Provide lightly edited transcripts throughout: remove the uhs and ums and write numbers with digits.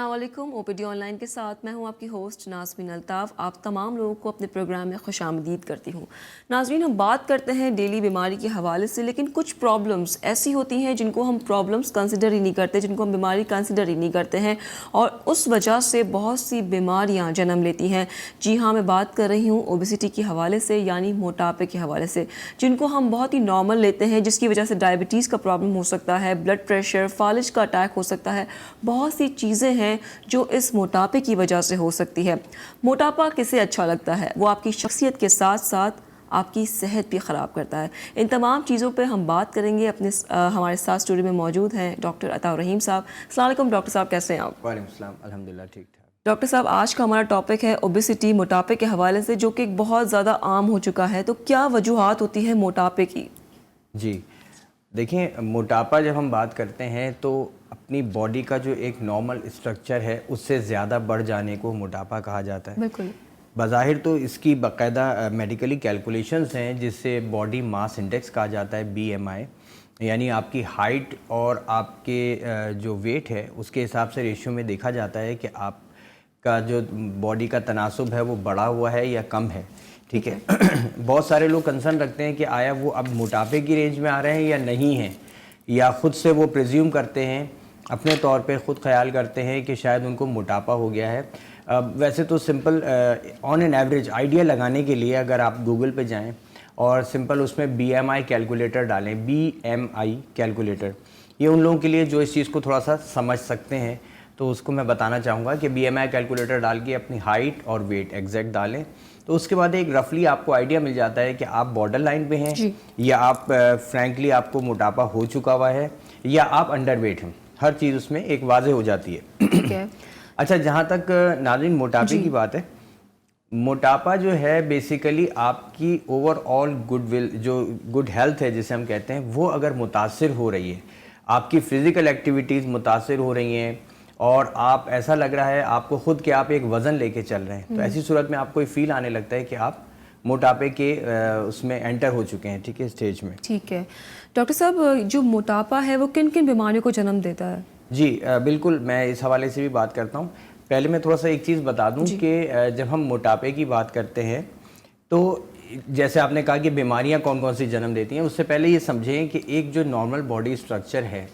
अस्सलाम वालेकुम। OPD online के साथ मैं हूं आपकी होस्ट नाज़मीन अल्ताफ़। आप तमाम लोगों को अपने प्रोग्राम में खुशामदीद करती हूं। नाज़रीन, हम बात करते हैं डेली बीमारी के हवाले से, लेकिन कुछ प्रॉब्लम्स ऐसी होती हैं जिनको हम प्रॉब्लम्स कंसिडर ही नहीं करते, जिनको हम बीमारी कंसिडर ही नहीं करते हैं, और उस वजह से बहुत सी बीमारियाँ जन्म लेती हैं। जी हाँ, मैं बात कर रही हूँ ओबेसिटी के हवाले से, यानी मोटापे के हवाले से, जिनको हम बहुत ही नॉर्मल लेते हैं, जिसकी वजह से डायबिटीज़ का प्रॉब्लम हो सकता है, ब्लड प्रेशर, फालिज का अटैक हो सकता है। बहुत सी चीज़ें हैं जो इस मोटापे की वजह से हो सकती है। मोटापा किसे अच्छा लगता है? वो आपकी शख्सियत के साथ साथ आपकी सेहत भी ख़राब करता है। इन तमाम चीज़ों पे हम बात करेंगे। हमारे साथ स्टूडियो में मौजूद हैं डॉक्टर अताउर रहीम साहब। अस्सलाम वालेकुम डॉक्टर साहब, कैसे हैं आप? वालेकुम सलाम, अल्हम्दुलिल्लाह ठीक ठाक। डॉक्टर साहब, आज का हमारा टॉपिक है ओबेसिटी, मोटापे के हवाले से, जो कि एक बहुत ज़्यादा आम हो चुका है। तो क्या वजूहात होती है मोटापे की? जी देखिए, मोटापा जब हम बात करते हैं तो अपनी बॉडी का जो एक नॉर्मल स्ट्रक्चर है उससे ज़्यादा बढ़ जाने को मोटापा कहा जाता है। बिल्कुल। बज़ाहिर तो इसकी बाकायदा मेडिकली कैलकुलेशंस हैं जिससे बॉडी मास इंडेक्स कहा जाता है, BMI, यानी आपकी हाइट और आपके जो वेट है उसके हिसाब से रेशियो में देखा जाता है कि आपका जो बॉडी का तनासुब है वो बढ़ा हुआ है या कम है। ठीक है। बहुत सारे लोग कंसर्न रखते हैं कि आया वो अब मोटापे की रेंज में आ रहे हैं या नहीं हैं, या ख़ुद से वो प्रिज्यूम करते हैं, अपने तौर पे ख़ुद ख्याल करते हैं कि शायद उनको मोटापा हो गया है। वैसे तो simple on an average idea लगाने के लिए अगर आप गूगल पे जाएं और सिंपल उसमें BMI कैलकुलेटर डालें, BMI कैलकुलेटर, ये उन लोगों के लिए जो इस चीज़ को थोड़ा सा समझ सकते हैं, तो उसको मैं बताना चाहूँगा कि BMI कैलकुलेटर डाल के अपनी हाइट और वेट एग्जैक्ट डालें, तो उसके बाद एक रफली आपको आइडिया मिल जाता है कि आप बॉर्डर लाइन पे हैं या आप फ्रैंकली आपको मोटापा हो चुका हुआ है या आप अंडरवेट हैं। हर चीज़ उसमें एक वाज़े हो जाती है। ठीक है। अच्छा, जहाँ तक नाज़रीन मोटापे की बात है, मोटापा जो है बेसिकली आपकी ओवरऑल गुडविल, जो गुड हेल्थ है जिसे हम कहते हैं, वो अगर मुतासिर हो रही है, आपकी फ़िज़िकल एक्टिविटीज़ मुतासिर हो रही हैं और आप ऐसा लग रहा है आपको खुद कि आप एक वज़न लेके चल रहे हैं, तो ऐसी सूरत में आपको फील आने लगता है कि आप मोटापे के उसमें एंटर हो चुके हैं। ठीक है, स्टेज में। ठीक है डॉक्टर साहब, जो मोटापा है वो किन किन बीमारियों को जन्म देता है? जी बिल्कुल, मैं इस हवाले से भी बात करता हूँ। पहले मैं थोड़ा सा एक चीज़ बता दूँ कि जब हम मोटापे की बात करते हैं तो जैसे आपने कहा कि बीमारियाँ कौन कौन सी जन्म देती हैं, उससे पहले ये समझें कि एक जो नॉर्मल बॉडी स्ट्रक्चर है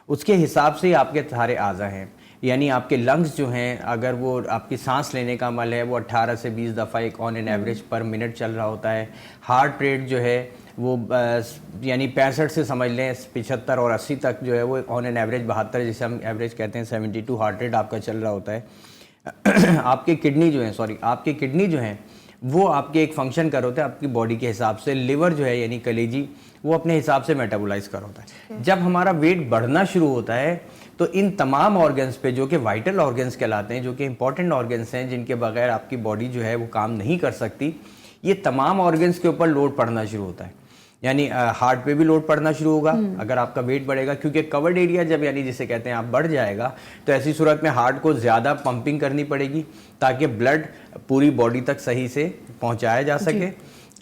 उसके हिसाब से आपके सारे आज़ा हैं। यानी आपके लंग्स जो हैं, अगर वो आपकी सांस लेने का अमल है वो 18 से 20 दफ़ा एक ऑन एन एवरेज पर मिनट चल रहा होता है। हार्ट रेट जो है वो यानी 65 से समझ लें 75 और 80 तक जो है वो ऑन एन एवरेज 72, जिसे हम एवरेज कहते हैं, 72 हार्ट रेट आपका चल रहा होता है। आपके किडनी जो हैं वो आपके एक फंक्शन कर होते हैं आपकी बॉडी के हिसाब से। लिवर जो है यानी कलेजी, वो अपने हिसाब से मेटाबोलाइज कर होता है। जब हमारा वेट बढ़ना शुरू होता है तो इन तमाम ऑर्गन्स पे, जो कि वाइटल ऑर्गन्स कहलाते हैं, जो कि इंपॉर्टेंट ऑर्गन्स हैं जिनके बगैर आपकी बॉडी जो है वो काम नहीं कर सकती, ये तमाम ऑर्गन्स के ऊपर लोड पड़ना शुरू होता है। यानी हार्ट पे भी लोड पड़ना शुरू होगा अगर आपका वेट बढ़ेगा, क्योंकि कवर्ड एरिया जब यानी जिसे कहते हैं आप बढ़ जाएगा, तो ऐसी सूरत में हार्ट को ज़्यादा पंपिंग करनी पड़ेगी ताकि ब्लड पूरी बॉडी तक सही से पहुंचाया जा सके।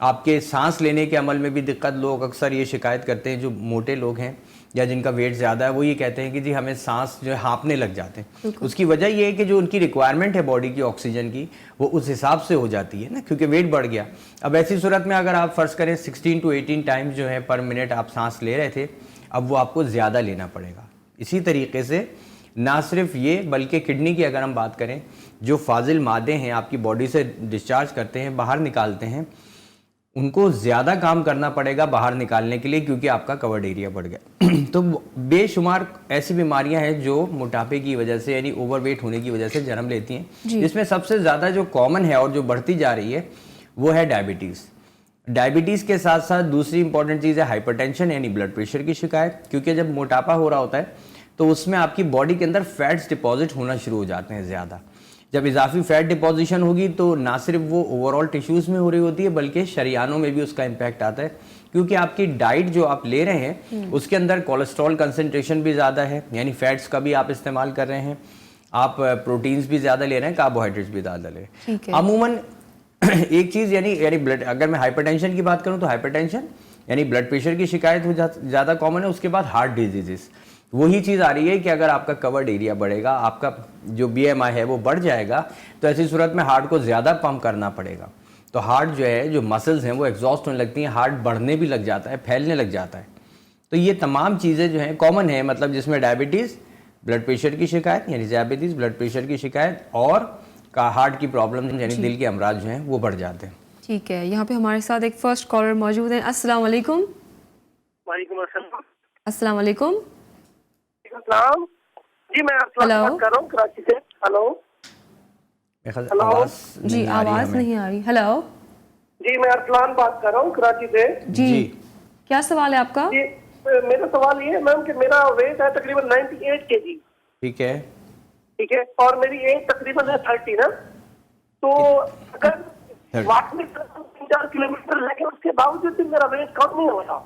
आपके सांस लेने के अमल में भी दिक्कत, लोग अक्सर ये शिकायत करते हैं, जो मोटे लोग हैं या जिनका वेट ज़्यादा है, वो ये कहते हैं कि जी हमें सांस जो है हाँफने लग जाते हैं। उसकी वजह ये है कि जो उनकी रिक्वायरमेंट है बॉडी की ऑक्सीजन की, वो उस हिसाब से हो जाती है ना, क्योंकि वेट बढ़ गया। अब ऐसी सूरत में अगर आप फ़र्ज़ करें 16 to 18 टाइम्स जो है पर मिनट आप सांस ले रहे थे, अब वो आपको ज़्यादा लेना पड़ेगा। इसी तरीके से ना सिर्फ ये, बल्कि किडनी की अगर हम बात करें, जो फाजिल मादे हैं आपकी बॉडी से डिस्चार्ज करते हैं, बाहर निकालते हैं, उनको ज़्यादा काम करना पड़ेगा बाहर निकालने के लिए, क्योंकि आपका कवर्ड एरिया बढ़ गया। तो बेशुमार ऐसी बीमारियां हैं जो मोटापे की वजह से यानी ओवरवेट होने की वजह से जन्म लेती हैं, जिसमें सबसे ज़्यादा जो कॉमन है और जो बढ़ती जा रही है वो है डायबिटीज़। डायबिटीज़ के साथ साथ दूसरी इंपॉर्टेंट चीज़ है हाइपरटेंशन, यानी ब्लड प्रेशर की शिकायत, क्योंकि जब मोटापा हो रहा होता है तो उसमें आपकी बॉडी के अंदर फैट्स डिपॉजिट होना शुरू हो जाते हैं ज़्यादा। जब इजाफी फैट डिपोजिशन होगी तो ना सिर्फ वो ओवरऑल टिश्यूज़ में हो रही होती है, बल्कि शरियानों में भी उसका इम्पैक्ट आता है, क्योंकि आपकी डाइट जो आप ले रहे हैं उसके अंदर कोलेस्ट्रॉल कंसंट्रेशन भी ज़्यादा है, यानी फैट्स का भी आप इस्तेमाल कर रहे हैं, आप प्रोटीन्स भी ज़्यादा ले रहे हैं, कार्बोहाइड्रेट्स भी ज़्यादा ले रहे हैं। अमूमन एक चीज़ यानी ब्लड, अगर मैं हाइपरटेंशन की बात करूँ तो हाइपरटेंशन यानी ब्लड प्रेशर की शिकायत ज़्यादा कॉमन है। उसके बाद हार्ट डिजीज़, वही चीज़ आ रही है कि अगर आपका कवर्ड एरिया बढ़ेगा, आपका जो BMI है वो बढ़ जाएगा, तो ऐसी सूरत में हार्ट को ज़्यादा पंप करना पड़ेगा। तो हार्ट जो है, जो मसल्स हैं वो एग्जॉस्ट होने लगती हैं, हार्ट बढ़ने भी लग जाता है, फैलने लग जाता है। तो ये तमाम चीज़ें जो हैं कॉमन है, मतलब जिसमें डायबिटीज़, ब्लड प्रेशर की शिकायत यानी डायबिटीज़, ब्लड प्रेशर की शिकायत और हार्ट की प्रॉब्लम यानी दिल के अमराज जो हैं वो बढ़ जाते हैं। ठीक है, यहाँ पे हमारे साथ एक फर्स्ट कॉलर मौजूद है। अस्सलाम वालेकुम। वालेकुम अस्सलाम। अस्सलाम वालेकुम। अस्सलाम। जी मैं अरसलान हेलो। बात कर रहा हूँ कराची से। हेलो। हेलो। आवाज़ जी, नहीं आ रही आवाज़ हमें। नहीं आ रही। हेलो जी मैं अरसलान बात कर रहा हूँ कराची से। जी, क्या सवाल है आपका? जी मेरा सवाल ये है मैम कि मेरा वेट है तकरीबन 98 kg। ठीक है। ठीक है, और मेरी एज तकरीबन है 30 ना। तो अगर वॉक में 3-4 किलोमीटर लगे उसके बावजूद भी मेरा वेट कम नहीं हो रहा।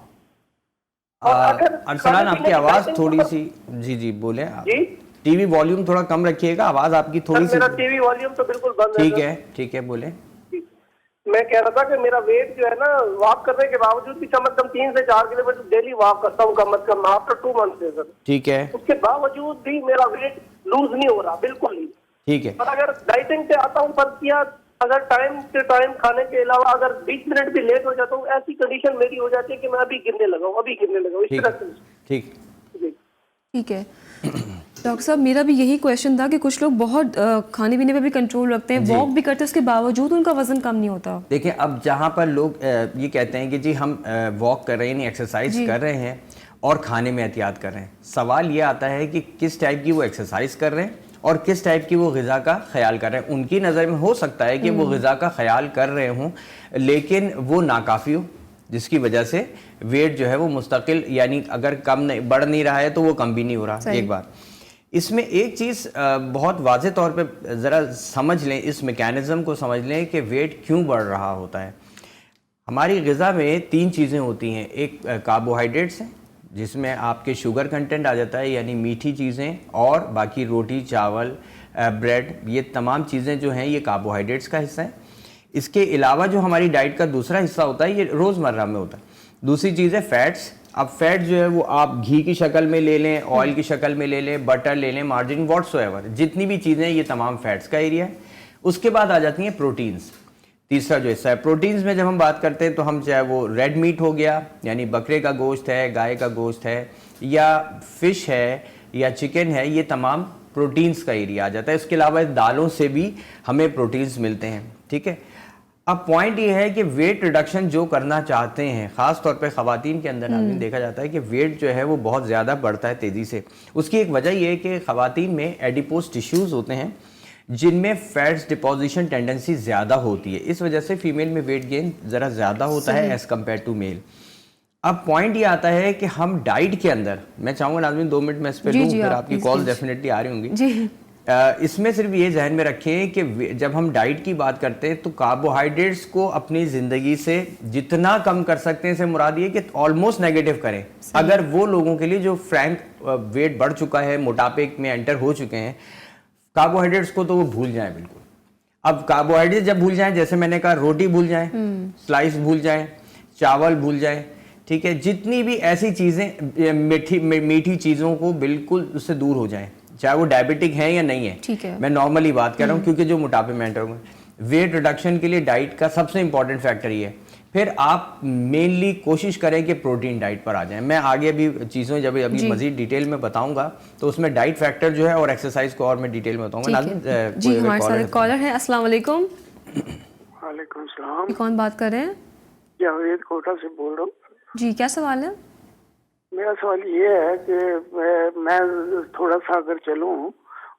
अरसलान, आपकी आवाज़ थोड़ी सी, जी जी बोले। जी टीवी वॉल्यूम थोड़ा कम रखिएगा, आवाज़ आपकी थोड़ी सी। मेरा टीवी वॉल्यूम तो बिल्कुल बंद है। ठीक है बोले। मैं कह रहा था कि मेरा वेट जो है ना, वॉक करने के बावजूद भी कम से कम 3 से 4 किलोमीटर डेली वॉक करता हूँ कम से कम आफ्टर 2 मंथ से सर। ठीक है। उसके बावजूद भी मेरा वेट लूज नहीं हो रहा, बिल्कुल नहीं। ठीक है। और अगर डाइटिंग पे आता हूँ पर किया, अगर टाइम से टाइम खाने के अलावा अगर 20 मिनट भी लेट हो जाता हूँ, ऐसी कंडीशन मेरी हो जाती है कि मैं अभी गिरने लगा हूँ, इस तरह से। ठीक। जी। ठीक है डॉक्टर साहब, मेरा भी यही क्वेश्चन था कि कुछ लोग बहुत खाने पीने पे भी कंट्रोल रखते हैं, वॉक भी करते हैं, उसके बावजूद उनका वजन कम नहीं होता। देखिए, अब जहाँ पर लोग ये कहते हैं कि जी हम वॉक कर रहे हैं, एक्सरसाइज कर रहे हैं और खाने में एहतियात कर रहे हैं, सवाल ये आता है कि किस टाइप की वो एक्सरसाइज कर रहे हैं और किस टाइप की वो ग़िज़ा का ख्याल कर रहे हैं। उनकी नज़र में हो सकता है कि वो ग़िज़ा का ख्याल कर रहे हों लेकिन वो नाकाफ़ी हो, जिसकी वजह से वेट जो है वो मुस्तकिल, यानी अगर कम नहीं बढ़ नहीं रहा है तो वो कम भी नहीं हो रहा। एक बात इसमें एक चीज़ बहुत वाज़े तौर पे ज़रा समझ लें, इस मैकेनिज़्म को समझ लें कि वेट क्यों बढ़ रहा होता है। हमारी ग़िज़ा में 3 चीज़ें होती हैं। एक कार्बोहाइड्रेट्स हैं जिसमें आपके शुगर कंटेंट आ जाता है यानी मीठी चीज़ें, और बाकी रोटी, चावल, ब्रेड, ये तमाम चीज़ें जो हैं ये कार्बोहाइड्रेट्स का हिस्सा है। इसके अलावा जो हमारी डाइट का दूसरा हिस्सा होता है ये रोज़मर्रा में होता है। दूसरी चीज़ है फैट्स। अब फैट जो है वो आप घी की शक्ल में ले लें, ऑयल की शक्ल में ले लें, बटर ले लें, मार्जिन व्हाट्सोएवर, जितनी भी चीज़ें ये तमाम फैट्स का एरिया है। उसके बाद आ जाती हैं प्रोटीन्स, तीसरा जो हिस्सा है। प्रोटीन्स में जब हम बात करते हैं तो हम चाहे वो रेड मीट हो गया यानी बकरे का गोश्त है, गाय का गोश्त है, या फिश है या चिकन है, ये तमाम प्रोटीन्स का एरिया आ जाता है। इसके अलावा दालों से भी हमें प्रोटीन्स मिलते हैं। ठीक है, अब पॉइंट ये है कि वेट रिडक्शन जो करना चाहते हैं, ख़ास तौर पे ख़वातीन के अंदर नाज़रीन देखा जाता है कि वेट जो है वो बहुत ज़्यादा बढ़ता है तेज़ी से। उसकी एक वजह ये है कि ख़वातीन में एडिपोज टिश्यूज़ होते हैं जिनमें फैट्स डिपोजिशन टेंडेंसी ज़्यादा होती है। इस वजह से फीमेल में वेट गेन ज़रा ज़्यादा होता है एज़ कम्पेयर टू मेल। अब पॉइंट ये आता है कि हम डाइट के अंदर, मैं चाहूँगा नाज़रीन 2 मिनट में इस पर लूँ, फिर आपकी कॉल डेफिनेटली आ रही होंगी। इसमें सिर्फ ये जहन में रखें कि जब हम डाइट की बात करते हैं तो कार्बोहाइड्रेट्स को अपनी ज़िंदगी से जितना कम कर सकते हैं, से मुराद ये कि ऑलमोस्ट नेगेटिव करें। अगर वो लोगों के लिए जो फ्रैंक वेट बढ़ चुका है, मोटापे में एंटर हो चुके हैं, कार्बोहाइड्रेट्स को तो वो भूल जाएं बिल्कुल। अब कार्बोहाइड्रेट जब भूल जाएं, जैसे मैंने कहा रोटी भूल जाएं, स्लाइस भूल जाएं, चावल भूल जाएं, ठीक है, जितनी भी ऐसी चीज़ें मीठी चीज़ों को बिल्कुल उससे दूर हो जाएं, चाहे वो डायबिटिक है या नहीं है। ठीक है, मैं नॉर्मली बात कर रहा हूँ क्योंकि जो मोटापे में एंटर होंगे, वेट रिडक्शन के लिए डाइट का सबसे इंपॉर्टेंट फैक्टर ये है। फिर आप मेनली कोशिश करें कि प्रोटीन डाइट पर आ जाएं। मैं आगे भी चीज़ों जब अभी मजीद डिटेल में बताऊंगा तो उसमें डाइट फैक्टर जो है और एक्सरसाइज को और मैं डिटेल में बताऊंगा। जी, हमारे साथ कॉलर है। अस्सलाम वालेकुम। वालेकुम सलाम। कौन बात कर रहे हैं? जावेद कोटा से बोल रहा हूँ। जी, क्या सवाल है? मेरा सवाल ये है कि मैं थोड़ा सा अगर चलूँ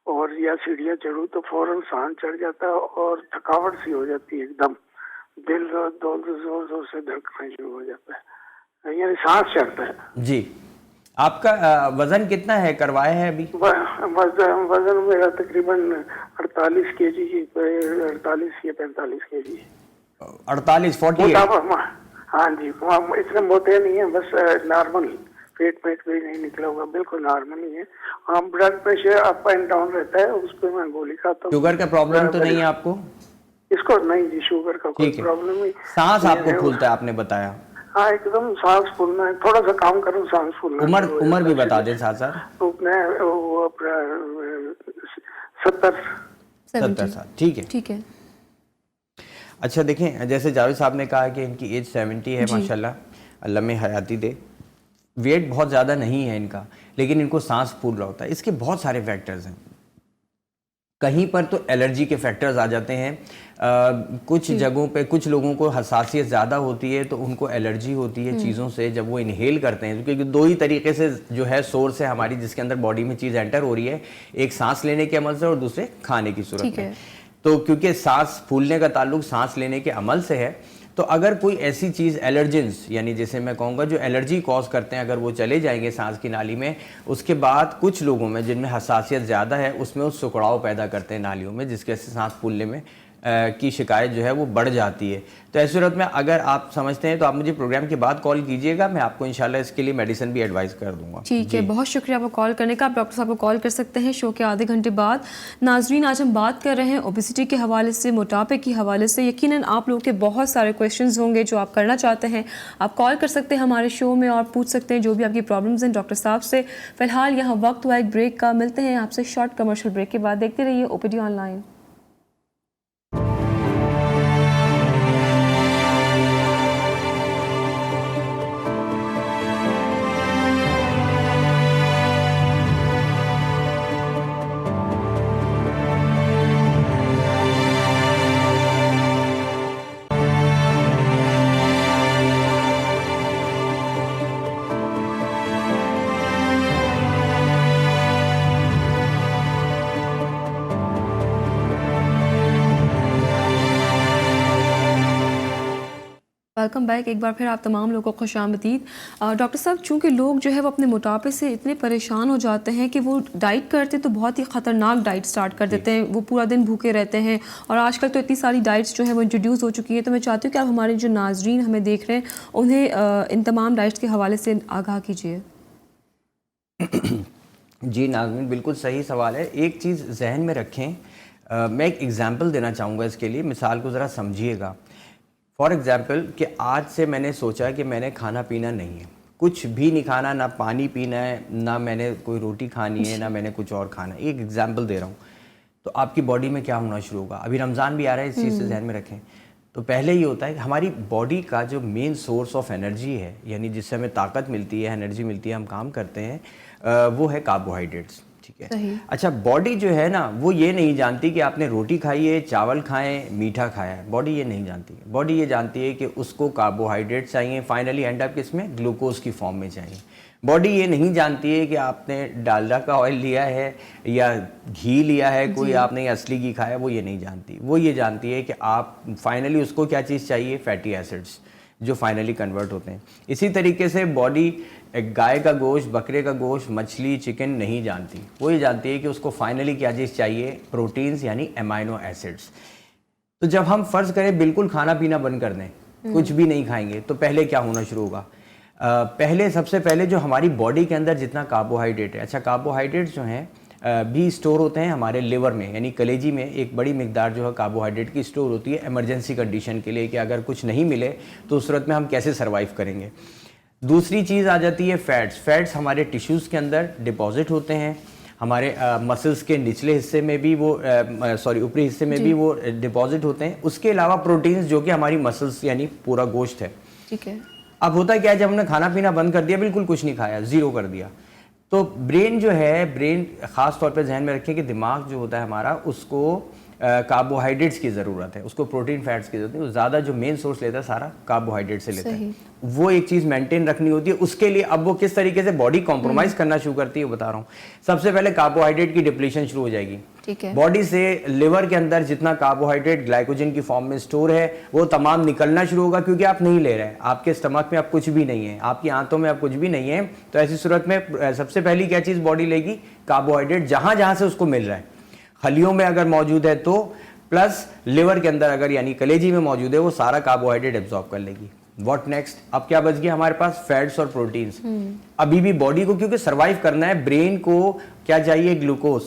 और या सीढ़ियाँ चढ़ूँ तो फौरन सांस चढ़ जाता है और थकावट सी हो जाती है, एकदम दिल जोर जोर से धड़कना शुरू हो जाता है, यानी सांस चढ़ता है। जी, आपका वजन कितना है, करवाया है अभी? वजन मेरा तकरीबन 48 kg, 48 या 45 kg। 48, 48? हाँ जी, इतने मोटे नहीं है, बस नॉर्मल, पेट भी नहीं निकला हुआ, बिल्कुल नॉर्मल ही है। हाँ, blood pressure up and down रहता है, उस पर मैं गोली खाता हूँ। शुगर का प्रॉब्लम तो नहीं है आपको? इसको नहीं जी, शुगर का कोई प्रॉब्लम नहीं। सांस आपको फूलता है आपने बताया? हाँ एकदम सांस फूलना है, थोड़ा सा काम करूँ सांस फूलना। उम्र भी बता दें साथ साथ। तो मैं वो अपना 70 साल, ठीक है। ठीक है। अच्छा देखें, जैसे जावेद साहब ने कहा कि इनकी एज 70 है, माशाल्लाह अल्लाह में हयाती दे। वेट बहुत ज़्यादा नहीं है इनका, लेकिन इनको सांस फूल रहा होता है। इसके बहुत सारे फैक्टर्स हैं। कहीं पर तो एलर्जी के फैक्टर्स आ जाते हैं, कुछ जगहों पे कुछ लोगों को हसासियत ज़्यादा होती है तो उनको एलर्जी होती है चीज़ों से जब वो इनहेल करते हैं, क्योंकि दो ही तरीके से जो है सोर्स है हमारी जिसके अंदर बॉडी में चीज़ एंटर हो रही है, एक सांस लेने के अमल से और दूसरे खाने की सूरत में। तो क्योंकि सांस फूलने का ताल्लुक सांस लेने के अमल से है, तो अगर कोई ऐसी चीज़ एलर्जेंस यानी जैसे मैं कहूँगा जो एलर्जी कॉज करते हैं, अगर वो चले जाएंगे सांस की नाली में, उसके बाद कुछ लोगों में जिनमें हसासियत ज़्यादा है उसमें वो सुकड़ाव पैदा करते हैं नालियों में, जिसकी वजह से सांस फूलने में की शिकायत जो है वो बढ़ जाती है। तो ऐसी सूरत में अगर आप समझते हैं तो आप मुझे प्रोग्राम के बाद कॉल कीजिएगा, मैं आपको इंशाल्लाह इसके लिए मेडिसिन भी एडवाइस कर दूंगा। ठीक है, बहुत शुक्रिया आपको कॉल करने का। आप डॉक्टर साहब को कॉल कर सकते हैं शो के आधे घंटे बाद। नाजरीन, आज हम बात कर रहे हैं ओबेसिटी के हवाले से, मोटापे के हवाले से। यकीनन आप लोगों के बहुत सारे क्वेश्चंस होंगे जो आप करना चाहते हैं। आप कॉल कर सकते हैं हमारे शो में और पूछ सकते हैं जो भी आपकी प्रॉब्लम्स हैं डॉक्टर साहब से। फिलहाल यहाँ वक्त हुआ एक ब्रेक का, मिलते हैं आपसे शॉर्ट कमर्शियल ब्रेक के बाद। देखते रहिए ओपीडी ऑनलाइन। Welcome back. एक बार फिर आप तमाम लोगों को खुशामदीद। डॉक्टर साहब, चूँकि लोग जो है वो अपने मोटापे से इतने परेशान हो जाते हैं कि वो डाइट करते तो बहुत ही ख़तरनाक डाइट स्टार्ट कर देते हैं, वो पूरा दिन भूखे रहते हैं। और आजकल तो इतनी सारी डाइट्स जो है वो इंट्रोड्यूस हो चुकी हैं। तो मैं चाहती हूँ कि आप हमारे जो नाजरीन हमें देख रहे हैं उन्हें इन तमाम डाइट्स के हवाले से आगाह कीजिए। जी नाज़मीन, बिल्कुल सही सवाल है। एक चीज़ जहन में रखें, मैं एक एग्ज़ाम्पल देना चाहूँगा इसके लिए, मिसाल को ज़रा समझिएगा। फॉर एग्ज़ाम्पल कि आज से मैंने सोचा कि मैंने खाना पीना नहीं है, कुछ भी नहीं खाना, ना पानी पीना है, ना मैंने कोई रोटी खानी है, ना मैंने कुछ और खाना है। एक एग्ज़ाम्पल दे रहा हूँ, तो आपकी बॉडी में क्या होना शुरू होगा। अभी रमज़ान भी आ रहा है, इस चीज़ से ध्यान में रखें। तो पहले ये होता है कि हमारी बॉडी का जो मेन सोर्स ऑफ एनर्जी है, यानी जिससे हमें ताकत मिलती है, एनर्जी मिलती है, हम काम करते हैं, वो है कार्बोहाइड्रेट्स। ठीक है। अच्छा, बॉडी जो है ना वो ये नहीं जानती कि आपने रोटी खाई है, चावल खाएं, मीठा खाया है। बॉडी ये नहीं जानती। बॉडी ये जानती है कि उसको कार्बोहाइड्रेट चाहिए, फाइनली एंड अप किसमें, ग्लूकोज की फॉर्म में चाहिए। बॉडी ये नहीं जानती है कि आपने डालडा का ऑयल लिया है या घी लिया है, कोई आपने असली घी खाया, वो ये नहीं जानती। वो ये जानती है कि आप फाइनली उसको क्या चीज़ चाहिए, फैटी एसिड्स, जो फाइनली कन्वर्ट होते हैं। इसी तरीके से बॉडी गाय का गोश्त, बकरे का गोश्त, मछली, चिकन नहीं जानती। वो ये जानती है कि उसको फाइनली क्या चीज़ चाहिए, प्रोटीन्स यानी एमाइनो एसिड्स। तो जब हम फ़र्ज़ करें बिल्कुल खाना पीना बंद कर दें, कुछ भी नहीं खाएंगे, तो पहले क्या होना शुरू होगा। सबसे पहले जो हमारी बॉडी के अंदर जितना कार्बोहाइड्रेट है, अच्छा कार्बोहाइड्रेट्स जो हैं भी स्टोर होते हैं हमारे लिवर में, यानी कलेजी में एक बड़ी मिकदार जो है कार्बोहाइड्रेट की स्टोर होती है इमरजेंसी कंडीशन के लिए, कि अगर कुछ नहीं मिले तो उस सूरत में हम कैसे सर्वाइव करेंगे। दूसरी चीज़ आ जाती है फैट्स। फैट्स हमारे टिश्यूज़ के अंदर डिपॉजिट होते हैं, हमारे मसल्स के निचले हिस्से में भी वो ऊपरी हिस्से में भी वो डिपॉजिट होते हैं। उसके अलावा प्रोटीन्स जो कि हमारी मसल्स यानी पूरा गोश्त है। ठीक है। अब होता क्या है, जब हमने खाना पीना बंद कर दिया, बिल्कुल कुछ नहीं खाया, ज़ीरो कर दिया, तो ब्रेन जो है, ब्रेन ख़ास तौर पे ध्यान में रखें कि दिमाग जो होता है हमारा, उसको कार्बोहाइड्रेट्स की ज़रूरत है, उसको प्रोटीन फैट्स की ज़रूरत है। ज़्यादा जो मेन सोर्स लेता है सारा कार्बोहाइड्रेट से लेता है। वो एक चीज़ मेंटेन रखनी होती है। उसके लिए अब वो किस तरीके से बॉडी कॉम्प्रोमाइज़ करना शुरू करती है, वो बता रहा हूँ। सबसे पहले कार्बोहाइड्रेट की डिप्लीशन शुरू हो जाएगी। ठीक है। बॉडी से लिवर के अंदर जितना कार्बोहाइड्रेट ग्लाइकोजन की फॉर्म में स्टोर है वो तमाम निकलना शुरू होगा, क्योंकि आप नहीं ले रहे हैं। आपके स्टमक में अब कुछ भी नहीं है, आपकी आंतों में अब कुछ भी नहीं है। तो ऐसी सूरत में सबसे पहली क्या चीज़ बॉडी लेगी, कार्बोहाइड्रेट, जहाँ जहाँ से उसको मिल रहा है। खलियों में अगर मौजूद है तो, प्लस लिवर के अंदर अगर यानी कलेजी में मौजूद है, वो सारा कार्बोहाइड्रेट एब्जॉर्ब कर लेगी। व्हाट नेक्स्ट, अब क्या बच गया हमारे पास, फैट्स और प्रोटीन्स। अभी भी बॉडी को क्योंकि सर्वाइव करना है, ब्रेन को क्या चाहिए, ग्लूकोज।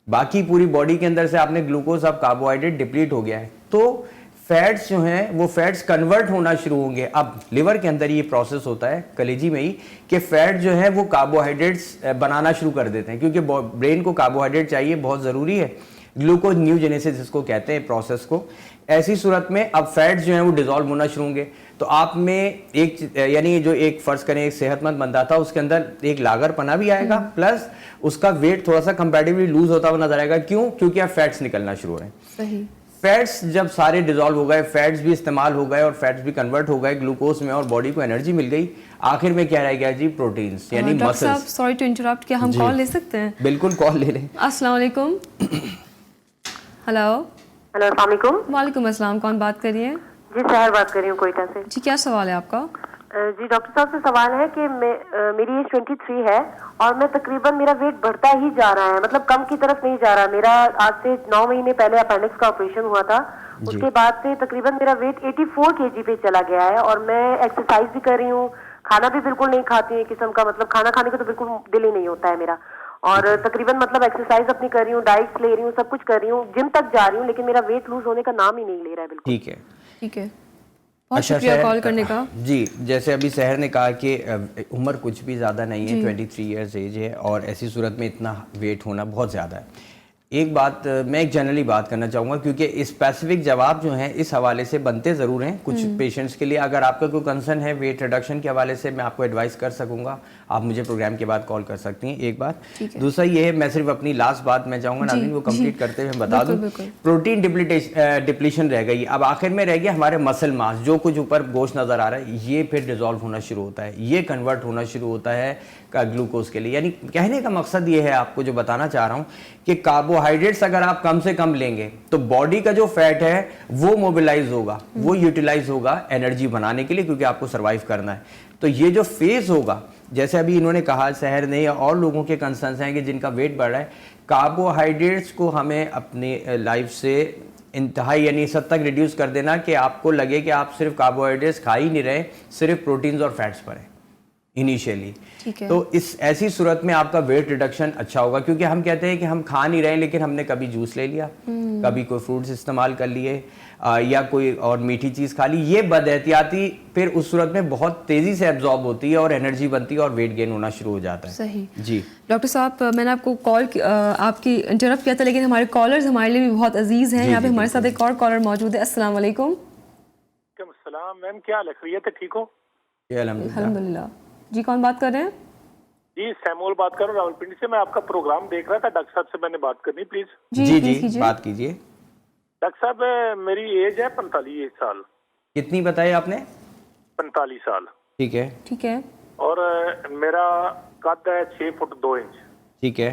बाकी पूरी बॉडी के अंदर से आपने ग्लूकोज, अब कार्बोहाइड्रेट डिप्लीट हो गया है, तो फैट्स जो हैं वो फैट्स कन्वर्ट होना शुरू होंगे। अब लिवर के अंदर ये प्रोसेस होता है कलेजी में ही कि फैट जो है वो कार्बोहाइड्रेट्स बनाना शुरू कर देते हैं, क्योंकि ब्रेन को कार्बोहाइड्रेट चाहिए, बहुत ज़रूरी है, ग्लूकोज न्यूजेनेसिस जिसको कहते हैं प्रोसेस को। ऐसी सूरत में अब फैट्स जो हैं वो डिजोल्व होना शुरू होंगे। तो आप में एक यानी जो एक फर्ज करें एक सेहतमंद बंदा था, उसके अंदर एक लागरपना भी आएगा, प्लस उसका वेट थोड़ा सा कंपैरेटिवली लूज होता हुआ नजर आएगा। क्यों? क्योंकि अब फैट्स निकलना शुरू हो रहे हैं। सही। फैट्स जब सारे डिजोल्व हो गए, फैट्स भी इस्तेमाल हो गए और फैट्स भी कन्वर्ट हो गए ग्लूकोज में और बॉडी को एनर्जी मिल गई, आखिर में क्या रह गया जी? प्रोटीन्स यानी डॉक्टर साहब मसल्स। सॉरी टू इंटरप्ट, क्या हम कॉल ले सकते हैं? बिल्कुल, कॉल ले लें। अस्सलाम वालेकुम। हेलो। हेलो, अस्सलाम वालेकुम। वालेकुम अस्सलाम, कौन बात कर रही है? जी, सहर बात कर रही हूँ कोयटा से। जी, क्या सवाल है आपका? जी, डॉक्टर साहब से सवाल है कि मेरी एज 23 है और मैं तकरीबन मेरा वेट बढ़ता ही जा रहा है, मतलब कम की तरफ नहीं जा रहा। मेरा आज से 9 महीने पहले अपेंडिक्स का ऑपरेशन हुआ था, उसके बाद से तकरीबन मेरा वेट 84 kg पे चला गया है और मैं एक्सरसाइज भी कर रही हूँ, खाना भी बिल्कुल नहीं खाती हूँ एक किस्म का, मतलब खाना खाने का तो बिल्कुल दिल ही नहीं होता है मेरा। और तकरीबन मतलब एक्सरसाइज अपनी कर रही हूँ, डाइट्स ले रही हूँ, सब कुछ कर रही हूँ, जिम तक जा रही हूँ, लेकिन मेरा वेट लूज होने का नाम ही नहीं ले रहा है बिल्कुल। ठीक है, ठीक है, बहुत शुक्रिया कॉल करने का। जी, जैसे अभी सहर ने कहा कि उम्र कुछ भी ज़्यादा नहीं है, 23 ईयर्स एज है और ऐसी सूरत में इतना वेट होना बहुत ज़्यादा है। एक बात मैं एक जनरली बात करना चाहूँगा, क्योंकि स्पेसिफिक जवाब जो हैं इस हवाले से बनते ज़रूर हैं कुछ पेशेंट्स के लिए। अगर आपका कोई कंसर्न है वेट रिडक्शन के हवाले से, मैं आपको एडवाइस कर सकूँगा, आप मुझे प्रोग्राम के बाद कॉल कर सकती हैं। एक बात। दूसरा ये है, मैं सिर्फ अपनी लास्ट बात मैं चाहूँगा नाज़रीन वो कंप्लीट करते हुए बता दूँ, प्रोटीन डिप्लीशन रह गई। अब आखिर में रह गया हमारे मसल मास, जो कुछ ऊपर गोश्त नज़र आ रहा है, ये फिर डिजोल्व होना शुरू होता है, ये कन्वर्ट होना शुरू होता है ग्लूकोज के लिए। यानी कहने का मकसद ये है, आपको जो बताना चाह रहा हूँ कि कार्बोहाइड्रेट्स अगर आप कम से कम लेंगे तो बॉडी का जो फैट है वो मोबिलाइज होगा, वो यूटिलाइज होगा एनर्जी बनाने के लिए, क्योंकि आपको सर्वाइव करना है। तो ये जो फेज होगा, जैसे अभी इन्होंने कहा सहर ने या और लोगों के कंसर्न्स हैं कि जिनका वेट बढ़ रहा है, कार्बोहाइड्रेट्स को हमें अपनी लाइफ से इंतहाई यानी सद तक रिड्यूस कर देना कि आपको लगे कि आप सिर्फ कार्बोहाइड्रेट्स खा ही नहीं रहे, सिर्फ प्रोटीन्स और फैट्स पर हैं इनिशियली। तो इस ऐसी सूरत में आपका वेट रिडक्शन अच्छा होगा, क्योंकि हम कहते हैं कि हम खा नहीं रहे लेकिन हमने कभी जूस ले लिया, कभी कोई फ्रूट्स इस्तेमाल कर लिए या कोई और मीठी चीज़ खा ली, ये बदएहतियाती फिर उस सूरत में बहुत तेज़ी से एब्जॉर्ब होती है और एनर्जी बनती है और वेट गेन होना शुरू हो जाता है। सही जी डॉक्टर साहब, मैंने आपको कॉल आपकी इंटरप्ट किया था, लेकिन हमारे कॉलर्स हमारे लिए भी बहुत अजीज़ हैं। यहाँ पे हमारे साथ एक और कॉलर मौजूद है। अस्सलाम वालेकुम। मैम, क्या हाल है? खैरियत है? ठीक हो? अल्हम्दुलिल्लाह। जी, कौन बात कर रहे हैं? जी, सैमुअल बात कर रहा हूँ रावलपिंडी से। मैं आपका प्रोग्राम देख रहा था, डॉक्टर साहब से मैंने बात करनी, प्लीज। जी बात कीजिए। डॉक्टर साहब, मेरी एज है 45 साल। कितनी बताई आपने? 45 साल। ठीक है, ठीक है। और मेरा कद है 6 फुट 2 इंच। ठीक है।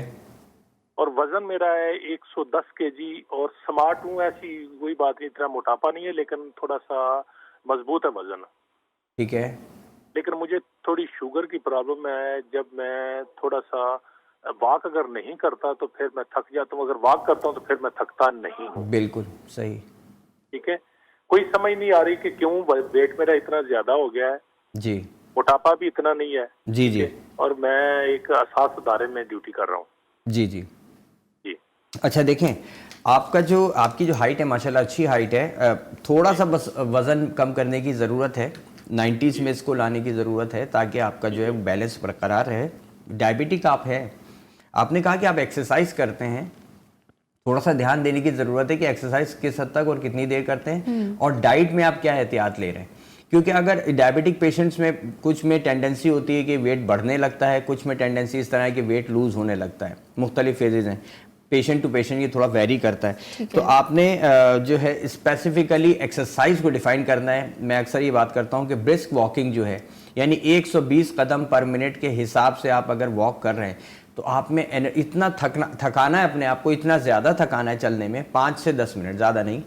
और वजन मेरा है 110 kg और स्मार्ट हूँ, ऐसी कोई बात नहीं, इतना मोटापा नहीं है, लेकिन थोड़ा सा मजबूत है वजन। ठीक है। लेकिन मुझे थोड़ी शुगर की प्रॉब्लम है। जब मैं थोड़ा सा वॉक अगर नहीं करता तो फिर मैं थक जाता हूँ, अगर वॉक करता हूँ तो फिर मैं थकता नहीं हूँ। बिल्कुल सही। ठीक है, कोई समझ नहीं आ रही कि क्यों वेट मेरा इतना ज्यादा हो गया है। जी। मोटापा भी इतना नहीं है। जी जी। और मैं एक असास इदारे में ड्यूटी कर रहा हूँ। जी जी जी। अच्छा, देखें आपकी जो हाइट है माशाल्लाह अच्छी हाइट है, थोड़ा सा बस वज़न कम करने की ज़रूरत है, 90s में इसको लाने की ज़रूरत है ताकि आपका जो है बैलेंस बरकरार रहे। डायबिटिक आप है, आपने कहा कि आप एक्सरसाइज करते हैं, थोड़ा सा ध्यान देने की ज़रूरत है कि एक्सरसाइज किस हद तक और कितनी देर करते हैं, और डाइट में आप क्या एहतियात ले रहे हैं। क्योंकि अगर डायबिटिक पेशेंट्स में कुछ में टेंडेंसी होती है कि वेट बढ़ने लगता है, कुछ में टेंडेंसी इस तरह है कि वेट लूज़ होने लगता है, मुख्तलिफ फेजेज़ हैं, पेशेंट टू पेशेंट ये थोड़ा वेरी करता है। तो आपने जो है स्पेसिफिकली एक्सरसाइज को डिफाइन करना है। मैं अक्सर ये बात करता हूँ कि ब्रिस्क वॉकिंग जो है, यानी 120 कदम पर मिनट के हिसाब से आप अगर वॉक कर रहे हैं तो आप में इतना थकाना है अपने आप को, इतना ज़्यादा थकाना है चलने में, 5 से 10 मिनट, ज़्यादा नहीं।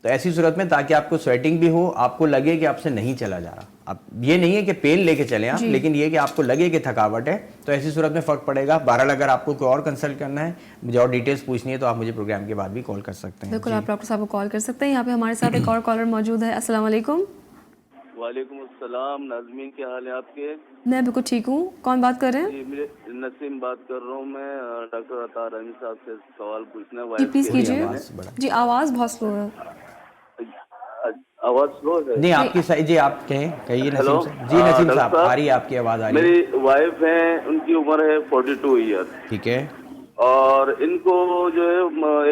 तो ऐसी सूरत में ताकि आपको स्वेटिंग भी हो, आपको लगे कि आपसे नहीं चला जा रहा, अब ये नहीं है कि पेन लेके चले आप, लेकिन ये कि आपको लगे कि थकावट है, तो ऐसी सूरत में फ़र्क पड़ेगा। बहरहाल अगर आपको कोई और कंसल्ट करना है, मुझे और डिटेल्स पूछनी है, तो आप मुझे प्रोग्राम के बाद भी कॉल कर सकते हैं। बिल्कुल, आप डॉक्टर साहब को कॉल कर सकते हैं। यहाँ पे हमारे साथ एक और कॉलर मौजूद है। अस्सलाम वालेकुम। वालेकुम अस्सलाम। नाज़मीन, क्या हाल है आपके? मैं बिल्कुल ठीक हूँ। कौन बात कर रहे हैं? जी, मेरे नसीम बात कर रहा हूँ मैं। डॉक्टर अतार रहीम साहब से सवाल पूछना है। जी प्लीज़ कीजिए। जी, आवाज़ बहुत स्लो है। आवाज स्लो है। नहीं आपकी सही जी, आप कहिए हेलो। नसीम साहब। जी नसीम साहब, डॉक्टर आ रही है आपकी आवाज़, आ रही है। मेरी वाइफ है, उनकी उम्र है 42 ईयर, ठीक है। और इनको जो है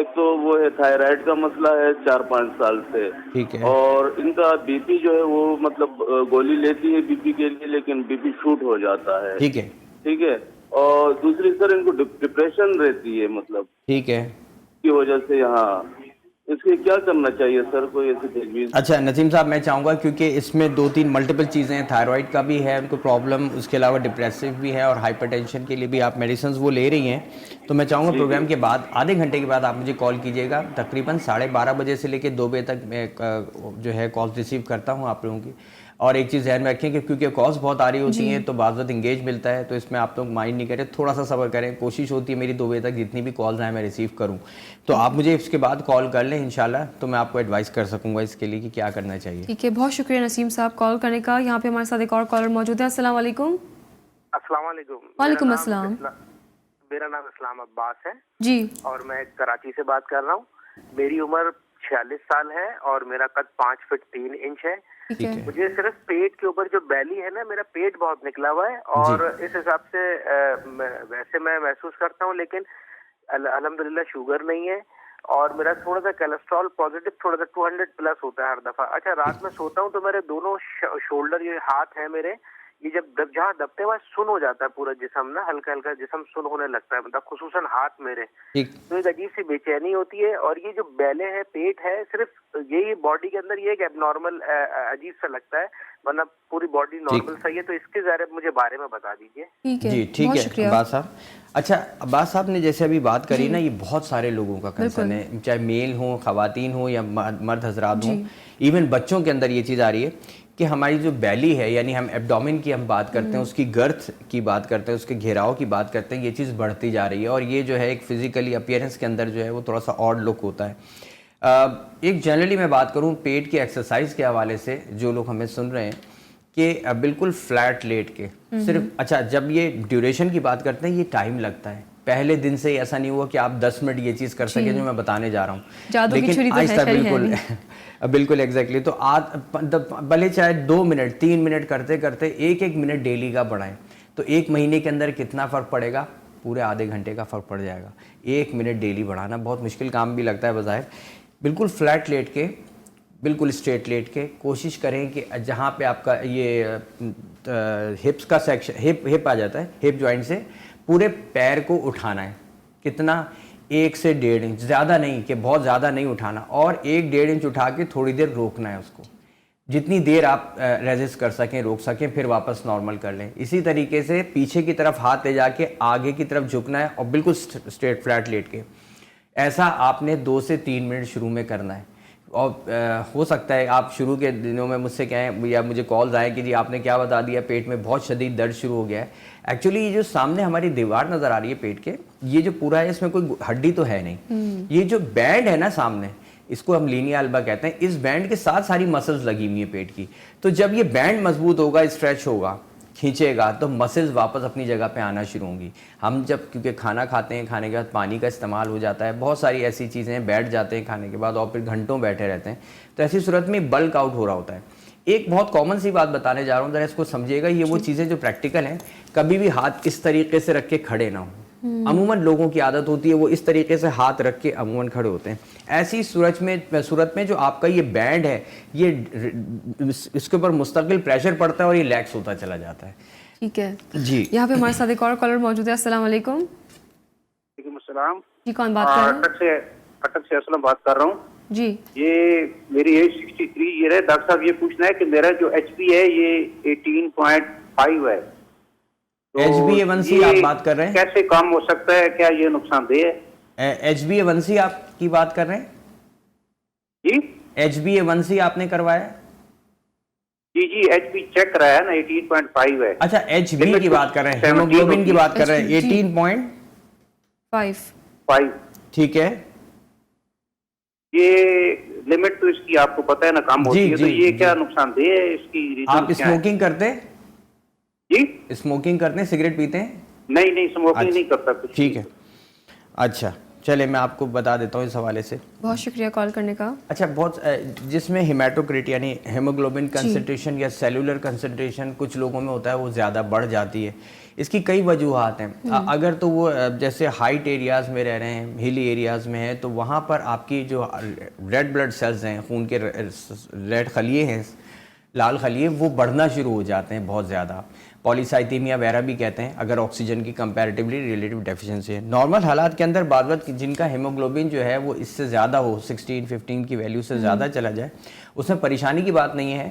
एक तो वो है थायराइड का मसला है 4-5 साल से। ठीक है। और इनका बीपी जो है वो मतलब गोली लेती है बीपी के लिए, लेकिन बीपी शूट हो जाता है। ठीक है। ठीक है। और दूसरी सर इनको डिप्रेशन रहती है, मतलब ठीक है। की वजह से। यहाँ इसके क्या करना चाहिए सर, कोई ऐसी तजवीज़? अच्छा नसीम साहब, मैं चाहूँगा क्योंकि इसमें 2-3 मल्टीपल चीज़ें हैं, थायराइड का भी है उनको प्रॉब्लम, उसके अलावा डिप्रेसिव भी है और हाइपरटेंशन के लिए भी आप मेडिसिन वो ले रही हैं। तो मैं चाहूँगा प्रोग्राम के बाद आधे घंटे के बाद आप मुझे कॉल कीजिएगा। तकरीबन 12:30 बजे से लेकर 2 बजे तक मैं जो है कॉल रिसीव करता हूँ आप लोगों की। और एक चीज़ ध्यान में रखें कि क्योंकि कॉल्स बहुत आ रही होती हैं तो बाद वक्त इंगेज मिलता है, तो इसमें आप लोग माइंड नहीं करें, थोड़ा सा सब्र करें। कोशिश होती है मेरी 2 बजे तक जितनी भी कॉल्स आए मैं रिसीव करूं, तो आप मुझे इसके बाद कॉल कर लें इंशाल्लाह, तो मैं आपको एडवाइस कर सकूंगा इसके लिए कि क्या करना चाहिए। ठीक है, बहुत शुक्रिया नसीम साहब कॉल करने का। यहाँ पे हमारे साथ एक और कॉलर मौजूद है। अस्सलाम वालेकुम। अस्सलाम वालेकुम। वालेकुम अस्सलाम। मेरा नाम इस्लाम अब्बास है जी। और मैं कराची से बात कर रहा हूँ। मेरी उम्र 46 साल है और मेरा कद 5 फीट 3 इंच है। ठीक है। मुझे सिर्फ पेट के ऊपर जो बैली है ना, मेरा पेट बहुत निकला हुआ है और इस हिसाब से वैसे मैं महसूस करता हूँ, लेकिन अल्हम्दुलिल्लाह शुगर नहीं है और मेरा थोड़ा सा कोलेस्ट्रॉल पॉजिटिव थोड़ा सा 200 प्लस होता है हर दफा। अच्छा, रात में सोता हूँ तो मेरे दोनों शोल्डर, ये हाथ है मेरे, ये जब जहाँ दबते हुए सुन हो जाता है पूरा जिस्म ना, हल्का हल्का जिस्म सुन होने लगता है, मतलब खुसूसन हाथ मेरे। तो एक अजीब सी बेचैनी होती है और ये जो बैले है, पेट है, सिर्फ यही बॉडी के अंदर ये एक एबनॉर्मल अजीब सा लगता है, वरना पूरी बॉडी नॉर्मल सही है। तो इसके ज़रा मुझे बारे में बता दीजिए। ठीक है जी ठीक है अब्बास साहब। अच्छा अब्बास साहब ने जैसे अभी बात करी ना, ये बहुत सारे लोगों का कंसर्न है, चाहे मेल हो, खवातीन हो या मर्द हजरात हो, इवन बच्चों के अंदर ये चीज़ आ रही है कि हमारी जो बैली है, यानी हम एब्डोमेन की हम बात करते हैं, उसकी गर्थ की बात करते हैं, उसके घेराव की बात करते हैं, ये चीज़ बढ़ती जा रही है और ये जो है एक फिजिकली अपीयरेंस के अंदर जो है वो थोड़ा सा ऑड लुक होता है। एक जनरली मैं बात करूं पेट की एक्सरसाइज के हवाले से, जो लोग हमें सुन रहे हैं कि बिल्कुल फ्लैट लेट के सिर्फ, अच्छा जब ये ड्यूरेशन की बात करते हैं ये टाइम लगता है, पहले दिन से ऐसा नहीं हुआ कि आप 10 मिनट ये चीज़ कर सके जो मैं बताने जा रहा हूँ, लेकिन आहिस्ता बिल्कुल बिल्कुल एग्जैक्टली। तो भले चाहे 2 मिनट 3 मिनट करते करते 1-1 मिनट डेली का बढ़ाएं, तो 1 महीने के अंदर कितना फ़र्क पड़ेगा? पूरे आधे घंटे का फ़र्क पड़ जाएगा। 1 मिनट डेली बढ़ाना बहुत मुश्किल काम भी लगता है बज़ाहिर। बिल्कुल फ्लैट लेट के, बिल्कुल स्ट्रेट लेट के कोशिश करें कि जहाँ पे आपका ये हिप्स का सेक्शन, हिप आ जाता है, हिप जॉइंट से पूरे पैर को उठाना है। कितना? 1 से 1.5 इंच, ज़्यादा नहीं कि बहुत ज़्यादा नहीं उठाना, और 1-1.5 इंच उठा के थोड़ी देर रोकना है उसको, जितनी देर आप रेजिस्ट कर सकें, रोक सकें, फिर वापस नॉर्मल कर लें। इसी तरीके से पीछे की तरफ हाथ ले जाके आगे की तरफ झुकना है और बिल्कुल स्ट्रेट फ्लैट लेट के। ऐसा आपने 2 से 3 मिनट शुरू में करना है। और हो सकता है आप शुरू के दिनों में मुझसे कहें या मुझे कॉल्स आए कि जी आपने क्या बता दिया, पेट में बहुत शदीद दर्द शुरू हो गया है। एक्चुअली ये जो सामने हमारी दीवार नज़र आ रही है पेट के, ये जो पूरा है इसमें कोई हड्डी तो है नहीं, ये जो बैंड है ना सामने, इसको हम लीनिया अल्बा कहते हैं, इस बैंड के साथ सारी मसल्स लगी हुई हैं पेट की। तो जब ये बैंड मजबूत होगा, स्ट्रेच होगा, खींचेगा, तो मसल्स वापस अपनी जगह पे आना शुरू होंगी। हम जब क्योंकि खाना खाते हैं, खाने के बाद पानी का इस्तेमाल हो जाता है, बहुत सारी ऐसी चीज़ें हैं, बैठ जाते हैं खाने के बाद और फिर घंटों बैठे रहते हैं, तो ऐसी सूरत में बल्क आउट हो रहा होता है। एक बहुत कॉमन सी बात बताने जा रहा हूँ, ज़रा इसको समझिएगा। ये वो चीज़ें जो प्रैक्टिकल हैं, कभी भी हाथ इस तरीके से रख के खड़े ना हो। अमूमन लोगों की आदत होती है वो इस तरीके से हाथ रख के अमूमन खड़े होते हैं। ऐसी सूरत में जो आपका ये बैंड है, ये इसके ऊपर मुस्तकिल प्रेशर पड़ता है और ये रिलैक्स होता चला जाता है। ठीक है जी। यहाँ पे हमारे साथ एक और कॉलर मौजूद है। अस्सलाम वालेकुम। वालेकुम। जी कौन बात कर रहे हैं? अटक से असलम बात कर रहा हूँ जी। ये मेरी एज 63 ईयर है। डॉक्टर साहब ये पूछना है कि मेरा जो HP है ये 18.5 है। तो HbA1c आप बात कर रहे हैं? कैसे काम हो सकता है, क्या ये नुकसानदेह है? HbA1c आपकी बात कर रहे हैं जी? HbA1c आपने करवाया? जी HP चेक कराया ना, 18.5 है। अच्छा HB की बात कर रहे हैं, हेमोग्लोबिन की बात कर रहे हैं, 18.5। ठीक है। ये लिमिट तो इसकी आपको पता है ना, काम होती है, तो ये क्या नुकसानदेह है इसकी? आप स्मोकिंग करते हैं? जी स्मोकिंग करते हैं, सिगरेट पीते हैं? नहीं स्मोकिंग नहीं करता कुछ। ठीक है। अच्छा चले मैं आपको बता देता हूँ इस हवाले से। बहुत शुक्रिया कॉल करने का। अच्छा, बहुत जिसमें हेमाटोक्रिट यानी हेमोग्लोबिन कंसंट्रेशन या सेलुलर कंसंट्रेशन कुछ लोगों में होता है, वो ज़्यादा बढ़ जाती है। इसकी कई वजूहात हैं। अगर तो वो जैसे हाइट एरियाज़ में रह रहे हैं, हिली एरियाज़ में है, तो वहाँ पर आपकी जो रेड ब्लड सेल्स हैं, खून के रेड खलिए हैं, लाल खलिए, वो बढ़ना शुरू हो जाते हैं बहुत ज़्यादा। पॉलीसाइथीमिया वगैरह भी कहते हैं, अगर ऑक्सीजन की कंपैरेटिवली रिलेटिव डेफिशिएंसी है। नॉर्मल हालात के अंदर बाद बात जिनका हेमोग्लोबिन जो है वो इससे ज़्यादा हो, 16-15 की वैल्यू से ज़्यादा चला जाए, उसमें परेशानी की बात नहीं है।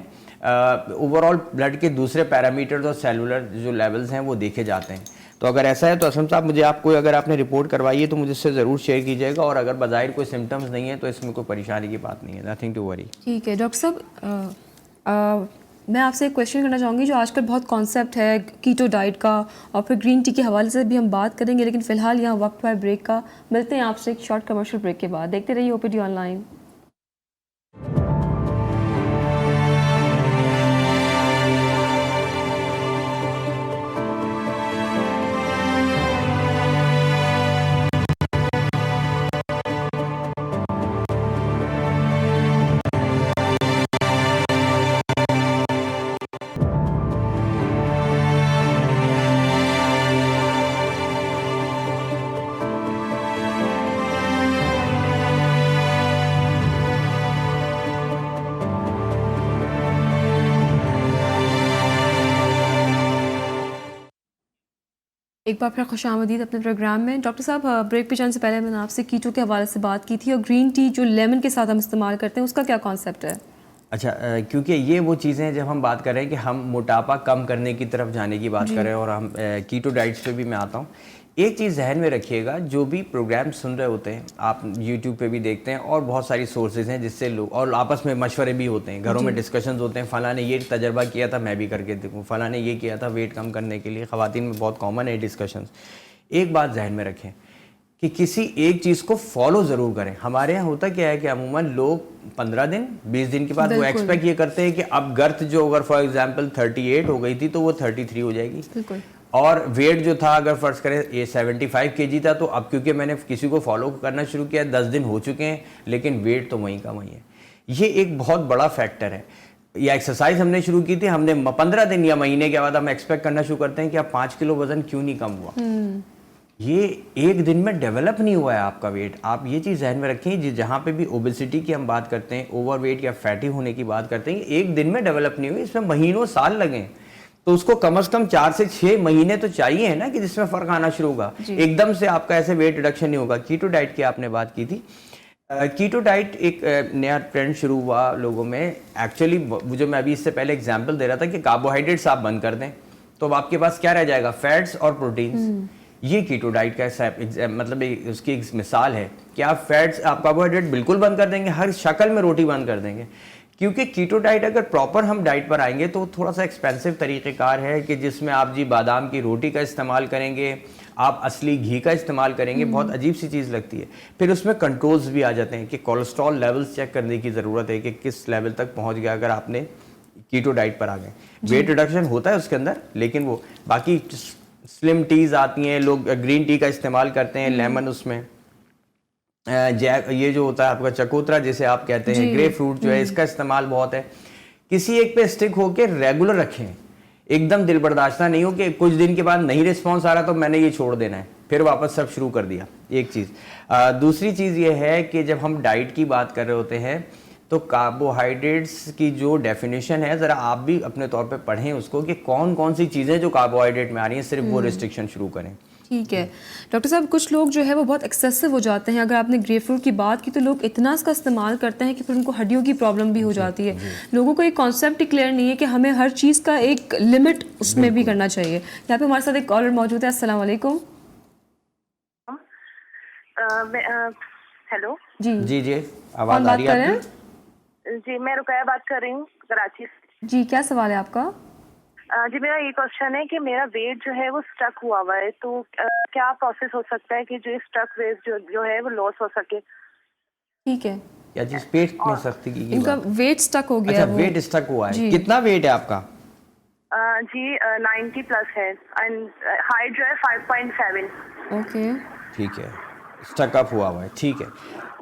ओवरऑल ब्लड के दूसरे पैरामीटर्स और सेलुलर जो लेवल्स हैं वो देखे जाते हैं। तो अगर ऐसा है तो असलम साहब, मुझे आपको अगर आपने रिपोर्ट करवाई है तो मुझे इससे ज़रूर शेयर कीजिएगा, और अगर बज़ाहिर कोई सिम्टम्स नहीं है तो इसमें कोई परेशानी की बात नहीं है, नथिंग टू वरी। ठीक है डॉक्टर साहब, मैं आपसे एक क्वेश्चन करना चाहूँगी जो आजकल बहुत कॉन्सेप्ट है कीटो डाइट का, और फिर ग्रीन टी के हवाले से भी हम बात करेंगे, लेकिन फ़िलहाल यहाँ वक्त है ब्रेक का। मिलते हैं आपसे एक शॉर्ट कमर्शियल ब्रेक के बाद। देखते रहिए ओपीडी ऑनलाइन। एक बार फिर खुशामदीद अपने प्रोग्राम में। डॉक्टर साहब, ब्रेक पे जाने से पहले मैंने आपसे कीटो के हवाले से बात की थी, और ग्रीन टी जो लेमन के साथ हम इस्तेमाल करते हैं उसका क्या कॉन्सेप्ट है? अच्छा, क्योंकि ये वो चीज़ें हैं, जब हम बात कर रहे हैं कि हम मोटापा कम करने की तरफ जाने की बात कर रहे हैं, और हम कीटो डाइट्स पे भी मैं आता हूँ। एक चीज़ जहन में रखिएगा, जो भी प्रोग्राम सुन रहे होते हैं, आप यूट्यूब पे भी देखते हैं, और बहुत सारी सोर्सेज हैं जिससे लोग, और आपस में मशवरे भी होते हैं, घरों में डिस्कशंस होते हैं, फ़लाँ ने ये तजर्बा किया था मैं भी करके देखूँ, फ़लाँ ने ये किया था वेट कम करने के लिए। ख़वातीन में बहुत कॉमन है डिस्कशंस। एक बात जहन में रखें कि किसी एक चीज़ को फॉलो ज़रूर करें। हमारे यहाँ होता क्या है कि अमूमन लोग 15 दिन 20 दिन के बाद वो एक्सपेक्ट ये करते हैं कि अब गर्थ जो अगर फॉर एग्जांपल 38 हो गई थी तो वो 33 हो जाएगी, और वेट जो था अगर फर्ज करें ये 75 kg था, तो अब क्योंकि मैंने किसी को फॉलो करना शुरू किया, 10 दिन हो चुके हैं, लेकिन वेट तो वहीं का वहीं है। ये एक बहुत बड़ा फैक्टर है। या एक्सरसाइज हमने शुरू की थी, हमने 15 दिन या महीने के बाद हम एक्सपेक्ट करना शुरू करते हैं कि अब 5 किलो वजन क्यों नहीं कम हुआ। ये एक दिन में डेवलप नहीं हुआ है आपका वेट। आप ये चीज़ ज़हन में रखें, जहाँ पे भी ओबेसिटी की हम बात करते हैं, ओवरवेट या फैटी होने की बात करते हैं, एक दिन में डेवलप नहीं हुई, इसमें महीनों साल लगे। तो उसको कम से कम 4 से 6 महीने तो चाहिए है ना, कि जिसमें फ़र्क आना शुरू होगा। एकदम से आपका ऐसे वेट रिडक्शन नहीं होगा। कीटो डाइट की आपने बात की थी। कीटो डाइट एक नया ट्रेंड शुरू हुआ लोगों में। एक्चुअली जो मैं अभी इससे पहले एग्जांपल दे रहा था कि कार्बोहाइड्रेट्स आप बंद कर दें तो अब आपके पास क्या रह जाएगा, फैट्स और प्रोटीन्स। ये कीटो डाइट का मतलब उसकी एक मिसाल है कि आप फैट्स, आप कार्बोहाइड्रेट बिल्कुल बंद कर देंगे, हर शक्ल में रोटी बंद कर देंगे। क्योंकि कीटो डाइट अगर प्रॉपर हम डाइट पर आएंगे तो थोड़ा सा एक्सपेंसिव तरीक़ेकार है, कि जिसमें आप जी बादाम की रोटी का इस्तेमाल करेंगे, आप असली घी का इस्तेमाल करेंगे, बहुत अजीब सी चीज़ लगती है। फिर उसमें कंट्रोल्स भी आ जाते हैं कि कोलेस्ट्रॉल लेवल्स चेक करने की ज़रूरत है कि किस लेवल तक पहुंच गया अगर आपने कीटो डाइट पर आ गए। वेट रिडक्शन होता है उसके अंदर, लेकिन वो बाकी स्लिम टीज़ आती हैं, लोग ग्रीन टी का इस्तेमाल करते हैं, लेमन उसमें, ये जो होता है आपका चकोतरा जिसे आप कहते हैं, ग्रेप फ्रूट जो है, इसका इस्तेमाल बहुत है। किसी एक पे स्टिक होके रेगुलर रखें, एकदम दिल बर्दाश्ता नहीं हो कि कुछ दिन के बाद नहीं रिस्पॉन्स आ रहा तो मैंने ये छोड़ देना है, फिर वापस सब शुरू कर दिया। एक चीज़। दूसरी चीज़ ये है कि जब हम डाइट की बात कर रहे होते हैं तो कार्बोहाइड्रेट्स की जो डेफिनेशन है, ज़रा आप भी अपने तौर पे पढ़ें उसको, कि कौन कौन सी चीज़ें जो कार्बोहाइड्रेट में आ रही हैं, सिर्फ वो रिस्ट्रिक्शन शुरू करें। ठीक है डॉक्टर साहब, कुछ लोग जो है वो बहुत एक्सेसिव हो जाते हैं। अगर आपने ग्रेप फ्रूट की बात की तो लोग इतना इसका इस्तेमाल करते हैं कि फिर उनको हड्डियों की प्रॉब्लम भी हो जाती है। लोगों को एक कॉन्सेप्ट ही क्लियर नहीं है कि हमें हर चीज़ का एक लिमिट उसमें भी करना चाहिए। यहाँ पे हमारे साथ एक कॉलर मौजूद है। अस्सलाम वालेकुम। हेलो जी जी, आवाज़ आ रही है आपकी? जी, मैं रुकैया बात कर रही हूँ कराची से। जी, क्या सवाल है आपका? जी, मेरा ये क्वेश्चन है कि मेरा वेट जो है वो स्टक हुआ है, तो क्या प्रोसेस हो सकता है कि जो स्टक वेट जो है वो लॉस हो सके? ठीक है, या जिस पेट में सख्ती की इनका वेट स्टक हो गया। अच्छा, वेट स्टक हुआ है। कितना वेट है आपका? जी 90 प्लस है, एंड हाइट जो है 5.7। ओके, ठीक है। स्टकअप हुआ है, ठीक है।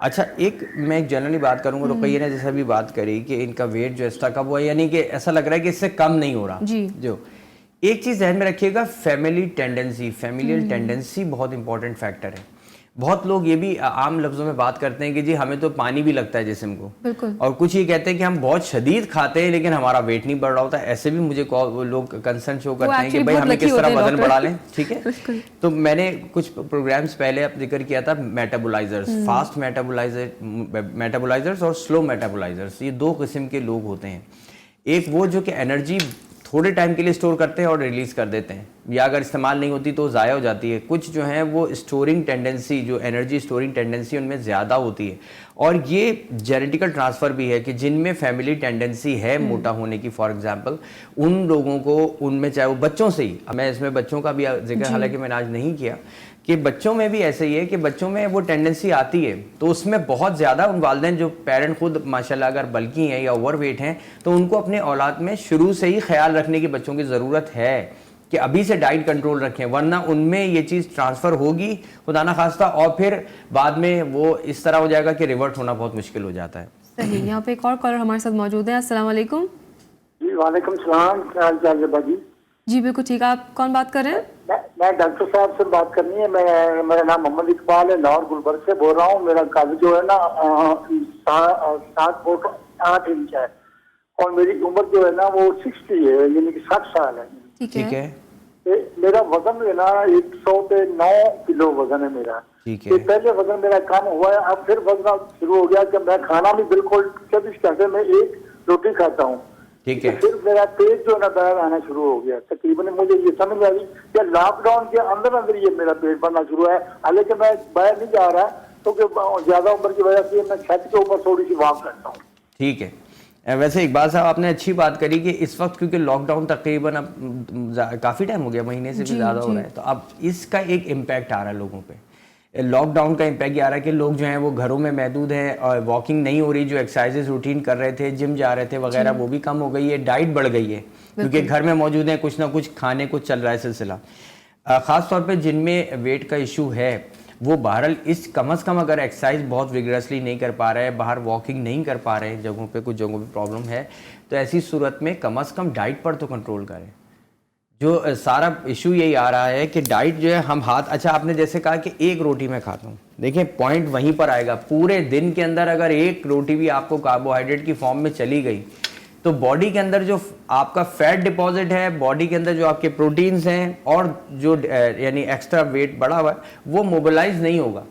अच्छा, एक मैं एक जनरली बात करूंगा, रुकैया ने जैसा भी बात करी कि इनका वेट जो है स्टकअप हुआ है, यानी कि ऐसा लग रहा है कि इससे कम नहीं हो रहा जी। जो एक चीज़ ध्यान में रखिएगा, फैमिलियल टेंडेंसी बहुत इंपॉर्टेंट फैक्टर है। बहुत लोग ये भी आम लफ्जों में बात करते हैं कि जी हमें तो पानी भी लगता है जिस्म को, बिल्कुल। और कुछ ये कहते हैं कि हम बहुत शदीद खाते हैं लेकिन हमारा वेट नहीं बढ़ रहा होता। ऐसे भी मुझे लोग कंसर्न शो करते हैं कि भाई हमें किस तरह वजन बढ़ा लें, ठीक है। तो मैंने कुछ प्रोग्राम्स पहले अब जिक्र किया था मेटाबोलाइजर्स, फास्ट मेटाबोलाइजर्स और स्लो मेटाबोलाइजर्स। ये दो किस्म के लोग होते हैं। एक वो जो कि एनर्जी थोड़े टाइम के लिए स्टोर करते हैं और रिलीज कर देते हैं, या अगर इस्तेमाल नहीं होती तो ज़ाया हो जाती है। कुछ जो हैं वो स्टोरिंग टेंडेंसी, जो एनर्जी स्टोरिंग टेंडेंसी उनमें ज़्यादा होती है, और ये जेनेटिकल ट्रांसफ़र भी है कि जिनमें फैमिली टेंडेंसी है मोटा होने की, फॉर एग्जांपल उन लोगों को, उनमें चाहे वो बच्चों से ही, मैं इसमें बच्चों का भी जिक्र हालांकि मैंने आज नहीं किया, कि बच्चों में भी ऐसे ही है कि बच्चों में वो टेंडेंसी आती है तो उसमें बहुत ज़्यादा उन वालिदैन जो पेरेंट खुद माशाल्लाह अगर बल्की हैं या ओवरवेट हैं तो उनको अपने औलाद में शुरू से ही ख्याल रखने की बच्चों की ज़रूरत है कि अभी से डाइट कंट्रोल रखें, वरना उनमें ये चीज़ ट्रांसफ़र होगी खुदा ना खास्ता, और फिर बाद में वो इस तरह हो जाएगा कि रिवर्ट होना बहुत मुश्किल हो जाता है। सही। यहाँ पे एक और कॉलर हमारे साथ मौजूद है। अस्सलाम वालेकुम। जी वालेकुम सलाम, क्या हाल चाल है बाजी? जी बिल्कुल ठीक। आप कौन बात कर रहे हैं? मैं डॉक्टर साहब से बात करनी है। मेरा नाम मोहम्मद इकबाल है, लाहौर गुलबर्ग से बोल रहा हूँ। मेरा कद जो है ना 7 फुट 8 इंच है, और मेरी उम्र जो है ना वो 60 है, यानी कि 60 साल है। ठीक है। मेरा वजन जो है ना 109 किलो वजन है मेरा। ठीक है। पहले वजन मेरा कम हुआ है, अब फिर वजन शुरू हो गया कि मैं खाना भी बिल्कुल 24 घंटे में 1 रोटी खाता हूँ। ठीक है। फिर मेरा पेट जो है ना बाहर आना शुरू हो गया। तकरीबन मुझे ये समझ आई कि लॉकडाउन के अंदर अंदर ये मेरा पेट बढ़ना शुरू है, हालांकि मैं बाहर नहीं जा रहा क्योंकि ज्यादा उम्र की वजह से मैं छत के ऊपर थोड़ी सी वॉक करता हूँ। ठीक है। वैसे इकबाल साहब आपने अच्छी बात करी कि इस वक्त क्योंकि लॉकडाउन तकरीबन अब काफ़ी टाइम हो गया, महीने से भी ज़्यादा हो रहा है, तो अब इसका एक इम्पैक्ट आ रहा है लोगों पे। लॉकडाउन का इम्पैक्ट ये आ रहा है कि लोग जो हैं वो घरों में महदूद हैं, और वॉकिंग नहीं हो रही, जो एक्सरसाइजेज रूटीन कर रहे थे, जिम जा रहे थे वगैरह, वो भी कम हो गई है। डाइट बढ़ गई है क्योंकि घर में मौजूद हैं, कुछ ना कुछ खाने को चल रहा है सिलसिला। ख़ास तौर पे जिनमें वेट का इशू है वो बहरहाल इस कम अज़ कम अगर एक्सरसाइज बहुत विगरसली नहीं कर पा रहे हैं, बाहर वॉकिंग नहीं कर पा रहे हैं जगहों पे, कुछ जगहों पे प्रॉब्लम है, तो ऐसी सूरत में कम अज़ कम डाइट पर तो कंट्रोल करें। जो सारा इशू यही आ रहा है कि डाइट जो है हम हाथ, अच्छा आपने जैसे कहा कि 1 रोटी मैं खाता हूँ, देखिए पॉइंट वहीं पर आएगा। पूरे दिन के अंदर अगर 1 रोटी भी आपको कार्बोहाइड्रेट की फॉर्म में चली गई तो बॉडी के अंदर जो आपका फैट डिपॉजिट है, बॉडी के अंदर जो आपके प्रोटीन्स हैं और जो यानी एक्स्ट्रा वेट बढ़ा हुआ है वो मोबिलाइज नहीं होगा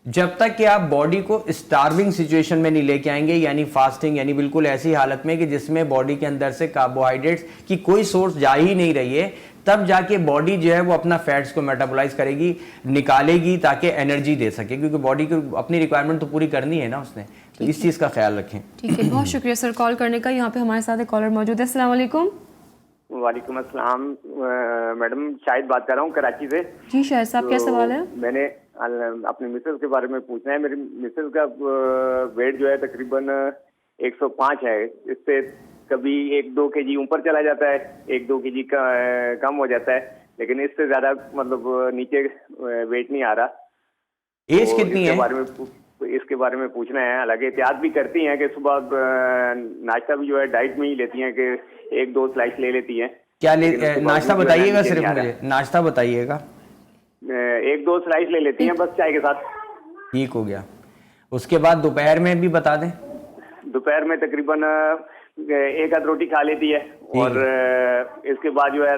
जब तक कि आप बॉडी को स्टार्विंग सिचुएशन में नहीं लेके आएंगे, यानी फास्टिंग, यानी बिल्कुल ऐसी हालत में कि जिसमें बॉडी के अंदर से कार्बोहाइड्रेट्स की कोई सोर्स जा ही नहीं रही है, तब जाके बॉडी जो है वो अपना फैट्स को मेटाबोलाइज करेगी, निकालेगी ताकि एनर्जी दे सके, क्योंकि बॉडी को अपनी रिक्वायरमेंट तो पूरी करनी है ना उसने। तो इस चीज़ का ख्याल रखें। ठीक है, बहुत शुक्रिया सर कॉल करने का। यहाँ पे हमारे साथ एक कॉलर मौजूद है। अस्सलाम वालेकुम। वालेकुम अस्सलाम। मैडम शाहिद बात कर रहा हूँ कराची से। जी शाहिद साहब, क्या सवाल है? मैंने अपनी मिसेज के बारे में पूछना है। मेरी मिसेज का वेट जो है तकरीबन 105 है। इससे कभी 1-2 kg ऊपर चला जाता है, 1-2 kg कम हो जाता है, लेकिन इससे ज्यादा मतलब नीचे वेट नहीं आ रहा। एज कितनी है? इसके बारे में पूछना है। हालांकि एहतियात भी करती हैं कि सुबह नाश्ता भी जो है डाइट में ही लेती हैं कि 1-2 स्लाइस ले लेती हैं। क्या नाश्ता बताइएगा, सिर्फ मुझे नाश्ता बताइएगा। 1-2 स्लाइस ले लेती हैं बस चाय के साथ। ठीक हो गया। उसके बाद दोपहर में भी बता दें। दोपहर में तकरीबन 1 आध रोटी खा लेती है, और इसके बाद जो है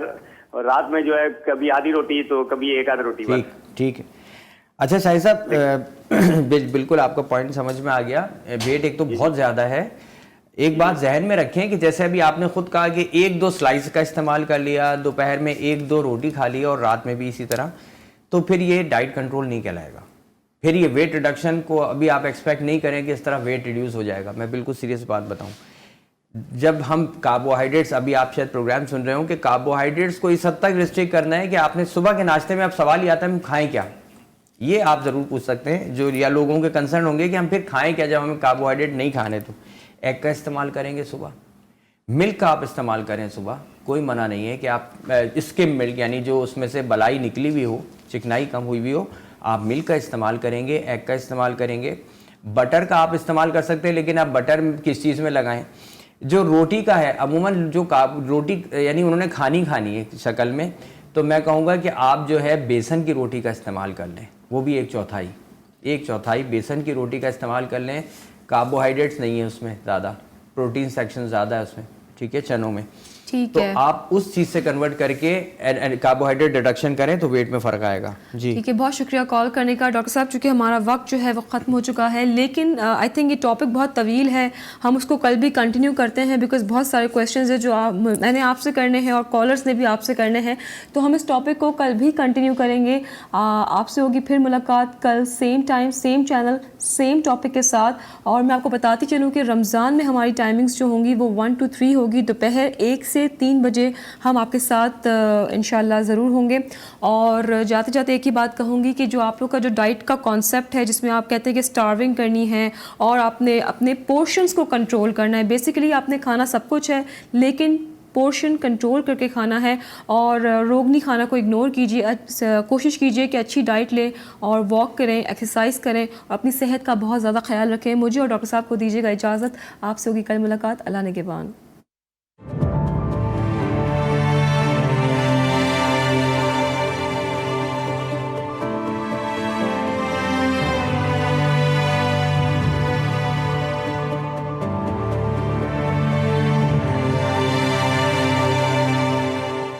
रात में जो है कभी आधी रोटी तो कभी 1 आध रोटी। ठीक है। अच्छा शाहिद साहब, बिल्कुल आपका पॉइंट समझ में आ गया। वेट एक तो बहुत ज़्यादा है। एक बात जहन में रखें कि जैसे अभी आपने खुद कहा कि 1-2 स्लाइस का इस्तेमाल कर लिया, दोपहर में 1-2 रोटी खा लिया और रात में भी इसी तरह, तो फिर ये डाइट कंट्रोल नहीं कहलाएगा। फिर ये वेट रिडक्शन को अभी आप एक्सपेक्ट नहीं करें कि इस तरह वेट रिड्यूस हो जाएगा। मैं बिल्कुल सीरियस बात बताऊं, जब हम कार्बोहाइड्रेट्स, अभी आप शायद प्रोग्राम सुन रहे हो कि कार्बोहाइड्रेट्स को इस हद तक रिस्ट्रिक्ट करना है कि आपने सुबह के नाश्ते में अब सवाल ही आता है हम खाएं क्या, ये आप ज़रूर पूछ सकते हैं। जो या लोगों के कंसर्न होंगे कि हम फिर खाएं क्या जब हमें कार्बोहाइड्रेट नहीं खाने, तो एग का इस्तेमाल करेंगे सुबह, मिल्क का आप इस्तेमाल करें सुबह, कोई मना नहीं है कि आप स्किम मिल्क यानी जो उसमें से बलाई निकली हुई हो, चिकनाई कम हुई हुई हो, आप मिल्क का इस्तेमाल करेंगे, एग का इस्तेमाल करेंगे, बटर का आप इस्तेमाल कर सकते हैं, लेकिन आप बटर किस चीज़ में लगाएं। जो रोटी का है, अमूमन जो रोटी यानी उन्होंने खानी है शक्ल में, तो मैं कहूँगा कि आप जो है बेसन की रोटी का इस्तेमाल कर लें, वो भी एक चौथाई बेसन की रोटी का इस्तेमाल कर लें। कार्बोहाइड्रेट्स नहीं है उसमें ज़्यादा, प्रोटीन सेक्शन ज़्यादा है उसमें, ठीक है, चनों में। ठीक तो है, आप उस चीज़ से कन्वर्ट करके कार्बोहाइड्रेट डिडक्शन करें तो वेट में फ़र्क आएगा। जी ठीक है, बहुत शुक्रिया कॉल करने का डॉक्टर साहब। चूँकि हमारा वक्त जो है वो ख़त्म हो चुका है, लेकिन आई थिंक ये टॉपिक बहुत तवील है, हम उसको कल भी कंटिन्यू करते हैं, बिकॉज़ बहुत सारे क्वेश्चंस हैं जो मैंने आपसे करने हैं और कॉलर्स ने भी आपसे करने हैं, तो हम इस टॉपिक को कल भी कंटिन्यू करेंगे। आपसे होगी फिर मुलाकात कल, same time, same channel, same topic के साथ। और मैं आपको बताती चलूँ कि रमज़ान में हमारी टाइमिंग्स जो होंगी वो 1 to 3 होगी, दोपहर 1 से 3 बजे हम आपके साथ इंशाल्लाह ज़रूर होंगे। और जाते जाते एक ही बात कहूँगी कि जो आप लोग का जो डाइट का कॉन्सेप्ट है, जिसमें आप कहते हैं कि स्टार्विंग करनी है और आपने अपने पोर्शंस को कंट्रोल करना है, बेसिकली आपने खाना सब कुछ है लेकिन पोर्शन कंट्रोल करके खाना है, और रोगनी खाना को इग्नोर कीजिए। कोशिश कीजिए कि अच्छी डाइट लें और वॉक करें, एक्सरसाइज करें और अपनी सेहत का बहुत ज़्यादा ख्याल रखें। मुझे और डॉक्टर साहब को दीजिएगा इजाज़त। आपसे होगी कल मुलाकात। अल्लाह ने के बान।